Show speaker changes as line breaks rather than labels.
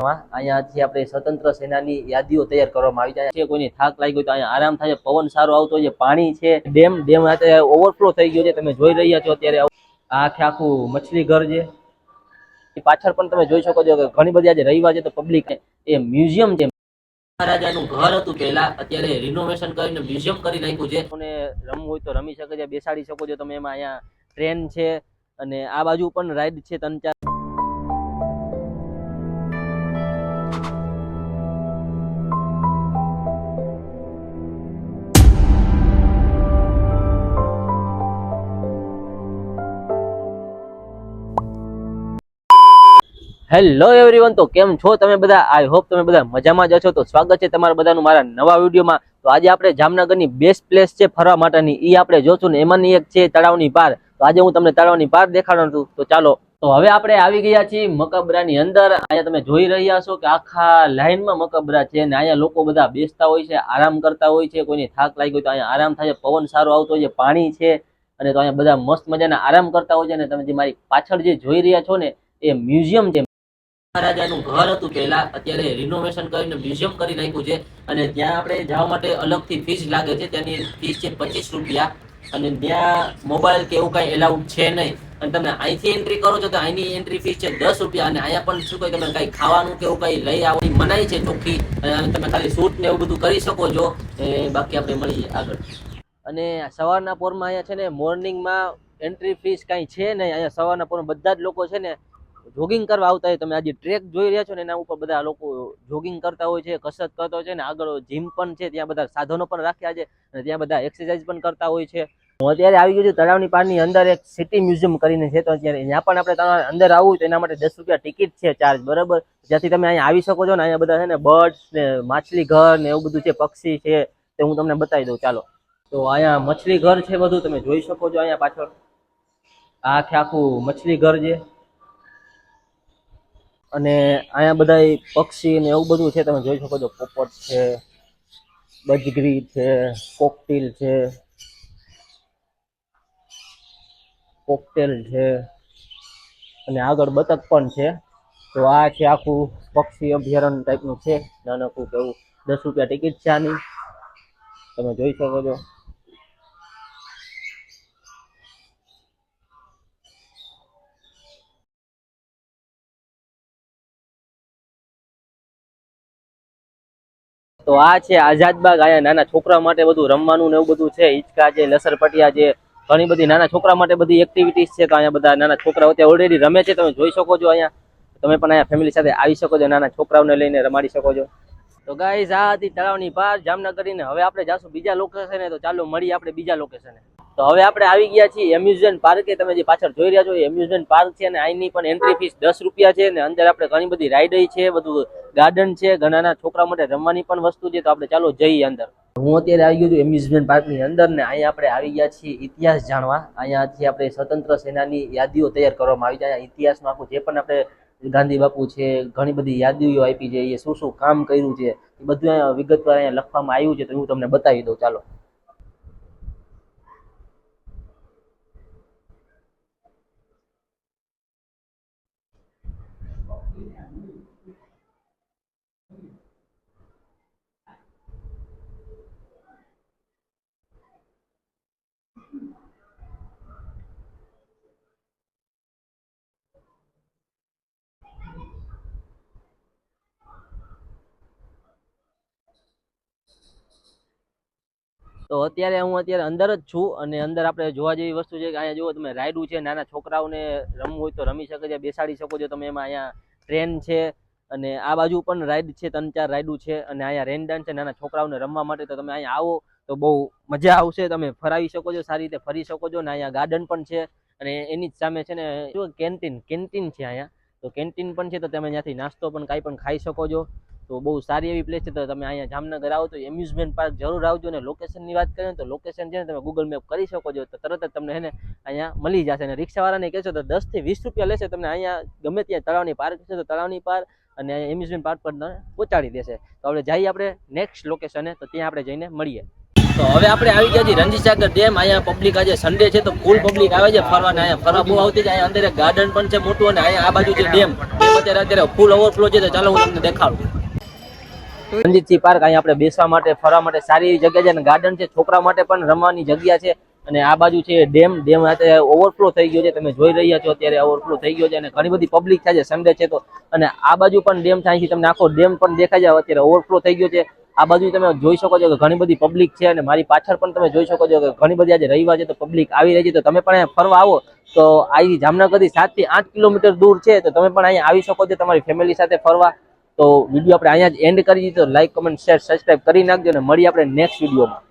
અહીંયાથી આપણે સ્વતંત્ર સેનાની યાદીઓ તૈયાર કરવામાં આવી જાય છે. કોઈને થાક લાગ્યો તો અહીંયા આરામ થાય, પવન સારો આવતો હોય, પાણી છે, ડેમ ઓવરફ્લો થઈ ગયો છે. તમે જોઈ રહ્યા છો અત્યારે આખું મછલી ઘર છે. પાછળ પણ તમે જોઈ શકો છો કે ઘણી બધી આજે રવિવાર છે તો પબ્લિક એ મ્યુઝિયમ છે. મહારાજાનું ઘર હતું પહેલા, અત્યારે રિનોવેશન કરીને મ્યુઝિયમ કરી નાખ્યું છે. અને રમવું હોય તો રમી શકે છે, બેસાડી શકો છો તમે. એમાં અહીંયા ટ્રેન છે અને આ બાજુ પણ રાઈડ છે 3-4. હેલો એવરીવન, તો કેમ છો તમે બધા? આઈ હોપ તમે બધા મજામાં જ છો. તો સ્વાગત છે તમારા બધાનું મારા નવા વિડીયોમાં. તો આજે આપણે જામનગરની બેસ્ટ પ્લેસ છે ફરવા માટેની, એ આપણે જોશું ને. એમાંની એક છે તળાવની પાર. તો આજે હું તમને તળાવની પાર દેખાડવાનું છું. તો ચાલો, તો હવે આપણે આવી ગયા છીએ મકબરાની અંદર. અહીંયા તમે જોઈ રહ્યા છો કે આખા લાઈનમાં મકબરા છે ને અહીંયા લોકો બધા બેસતા હોય છે, આરામ કરતા હોય છે. કોઈને થાક લાગ્યો તો અહીંયા આરામ થાય, પવન સારો આવતો હોય છે, પાણી છે, અને તો અહીંયા બધા મસ્ત મજાના આરામ કરતા હોય છે. અને તમે જે મારી પાછળ જે જોઈ રહ્યા છો ને એ મ્યુઝિયમ છે. મહારાજાનું ઘર હતું પહેલા, અત્યારે રિનોવેશન કરીને મ્યુઝિયમ કરી નાખ્યું છે. અને ત્યાં આપણે જવા માટે અલગથી ફીસ લાગે છે. ત્યાંની ફીસ છે 25 રૂપિયા. અને ત્યાં મોબાઈલ કે એવું કઈ એલાઉડ છે નહીં. અને તમે અહીંથી એન્ટ્રી કરો છો તો અહીંની એન્ટ્રી ફીસ છે 10 રૂપિયા. અને અહીંયા પણ શું કહે, તમે કઈ ખાવાનું કે એવું કઈ લઈ આવો મનાઈ છે ચોખ્ખી. તમે ખાલી શૂટ ને એવું બધું કરી શકો છો. બાકી આપણે મળીએ આગળ. અને સવારના પોરમાં અહીંયા છે ને મોર્નિંગમાં એન્ટ્રી ફીસ કાંઈ છે નહીં. અહીંયા સવારના પોરમાં બધા જ લોકો છે ને જોગિંગ કરવા આવતા હોય. તમે આજે ટ્રેક જોઈ રહ્યા છો ને એના ઉપર બધા લોકો જોગિંગ કરતા હોય છે, કસરત કરતા હોય છે. ને આગળ જીમ પણ છે, ત્યાં બધા સાધનો પણ રાખ્યા છે અને ત્યાં બધા એક્સરસાઇઝ પણ કરતા હોય છે. હું અત્યારે આવી ગયો છું તળાવની પારની અંદર. એક સિટી મ્યુઝિયમ કરીને છે, તો અત્યારે ત્યાં પણ આપણે તમારે અંદર આવવું તો એના માટે 10 રૂપિયા ટિકિટ છે, ચાર્જ, બરાબર. જ્યાંથી તમે અહીંયા આવી શકો છો ને. અહીંયા બધા છે ને બર્ડ્સ ને માછલી ઘર ને એવું બધું છે, પક્ષી છે, તે હું તમને બતાવી દઉં. ચાલો, તો અહીંયા મછલી ઘર છે બધું, તમે જોઈ શકો છો. અહીંયા પાછળ આખું મછલી ઘર છે. અને અહીંયા બધા પક્ષી ને એવું બધું છે, તમે જોઈ શકો છો. પોપટ છે, બજગરી છે, કોકટેલ છે, અને આગળ બતક પણ છે. તો આ છે આખું પક્ષી અભયારણ્ય ટાઈપનું છે, નાનકડું કેવું. 10 રૂપિયા ટિકિટ છે આની, તમે જોઈ શકો છો. તો આ છે આઝાદબાગ. અહીંયા નાના છોકરા માટે બધું રમવાનું ને એવું બધું છે. હિંચકા છે, લસરપટિયા છે, ઘણી બધી નાના છોકરા માટે બધી એક્ટિવિટીઝ છે. તો અહીંયા બધા નાના છોકરાઓ ત્યાં ઓલરેડી રમે છે, તમે જોઈ શકો છો. અહીંયા તમે પણ અહીંયા ફેમિલી સાથે આવી શકો છો, નાના છોકરાઓને લઈને રમાડી શકો છો. તો ગાઈઝ, આ હતી તળાવની પાર જામનગરની. હવે આપણે જાશું બીજા લોકેશને. તો ચાલો મળીએ આપણે બીજા લોકેશને. તો હવે આપણે આવી ગયા છીએ એમ્યુઝમેન્ટ પાર્કે. તમે જે પાછળ જોઈ રહ્યા છો એ એમ્યુઝમેન્ટ પાર્ક છે. અને અહીંની પણ એન્ટ્રી ફીસ 10 રૂપિયા છે. અને અંદર આપણે ઘણી બધી રાઈડ છે, બધું ગાર્ડન છે, ઘણા છોકરા માટે રમવાની પણ વસ્તુ છે. તો આપણે ચાલો જઈએ અંદર. હું અત્યારે આવી ગયો છું એમ્યુઝમેન્ટ પાર્કની અંદર ને અહીંયા આપણે આવી ગયા છીએ ઇતિહાસ જાણવા. અહીંયાથી આપણે સ્વતંત્ર સેનાની યાદીઓ તૈયાર કરવામાં આવી જાય. ઇતિહાસમાં આખું જે પણ આપણે ગાંધી બાપુ છે, ઘણી બધી યાદીઓ આપી છે, એ શું શું કામ કર્યું છે એ બધું અહીંયા વિગતવાર અહીંયા લખવામાં આવ્યું છે. તો હું તમને બતાવી દઉં, ચાલો. તો અત્યારે હું અંદર જ છું. અને અંદર આપણે જોવા જેવી વસ્તુ છે કે અહીંયા જુઓ તમે, રાઈડું છે, નાના છોકરાઓને રમવું હોય તો રમી શકે છે, બેસાડી શકો છો તમે. એમાં અહીંયા ટ્રેન છે અને આ બાજુ પણ રાઈડ છે, 3-4 રાઈડું છે. અને અહીંયા રેન ડાન્સ છે નાના છોકરાઓને રમવા માટે. તો તમે અહીંયા આવો તો બહુ મજા આવશે. તમે ફરાવી શકો છો, સારી રીતે ફરી શકો છો. અને અહીંયા ગાર્ડન પણ છે. અને એની જ સામે છે ને જો કેન્ટીન છે અહીંયા. તો કેન્ટીન પણ છે, તો તમે ત્યાંથી નાસ્તો પણ કાંઈ પણ ખાઈ શકો છો. તો બહુ સારી એવી પ્લેસ છે. તો તમે અહીંયા જામનગર આવો તો એમ્યુઝમેન્ટ પાર્ક જરૂર આવજો. અને લોકેશનની વાત કરીએ તો લોકેશન છે ને તમે ગૂગલ મેપ કરી શકો છો, તો તરત જ તમને એને અહીંયા મળી જશે. અને રિક્ષાવાળાને કહેશો તો 10 થી 20 રૂપિયા લેશે. તમને અહીંયા ગમે ત્યાં તળાવની પાર્ક છે તો તળાવની પાર્ક અને અહીંયા એમ્યુઝમેન્ટ પાર્ક પર પહોંચાડી દેશે. તો આપણે જઈએ આપણે નેક્સ્ટ લોકેશને, તો ત્યાં આપણે જઈને મળીએ. તો હવે આપણે આવી ગયા છીએ રણજીતસાગર ડેમ. અહીંયા પબ્લિક આજે સન્ડે છે તો ફૂલ પબ્લિક આવે છે ફરવાના. અહીંયા ફરવા બહુ આવતી છે. અહીંયા અંદર એક ગાર્ડન પણ છે મોટું. અને અહીંયા આ બાજુ છે ડેમ. અત્યારે ફૂલ ઓવરફ્લો છે. તો ચાલો હું તમને દેખાડું. રણજીતસિંહ પાર્ક, અહીંયા આપણે બેસવા માટે ફરવા માટે સારી એવી જગ્યા છે અને ગાર્ડન છે, છોકરા માટે પણ રમવાની જગ્યા છે. અને આ બાજુ છે ડેમ અત્યારે ઓવરફ્લો થઈ ગયો છે, તમે જોઈ રહ્યા છો અત્યારે ઓવરફ્લો થઈ ગયો છે અને ઘણી બધી પબ્લિક થાય છે સન્ડે છે તો. અને આ બાજુ પણ ડેમ થાય છે, તમને આખો ડેમ પણ દેખાય જાય. અત્યારે ઓવરફ્લો થઈ ગયો છે. આ બાજુ તમે જોઈ શકો છો કે ઘણી બધી પબ્લિક છે અને મારી પાછળ પણ તમે જોઈ શકો છો કે ઘણી બધી આજે રવિવાર છે તો પબ્લિક આવી રહી છે. તો તમે પણ અહીંયા ફરવા આવો તો અહીં જામનગરથી 7 થી 8 કિલોમીટર દૂર છે, તો તમે પણ અહીંયા આવી શકો છો તમારી ફેમિલી સાથે ફરવા. તો વિડીયો આપણે અહીંયા જ એન્ડ કરી દીધો. લાઈક, કમેન્ટ, શેર, સબસ્ક્રાઇબ કરી નાખજો અને મળીએ આપણે નેક્સ્ટ વિડીયોમાં.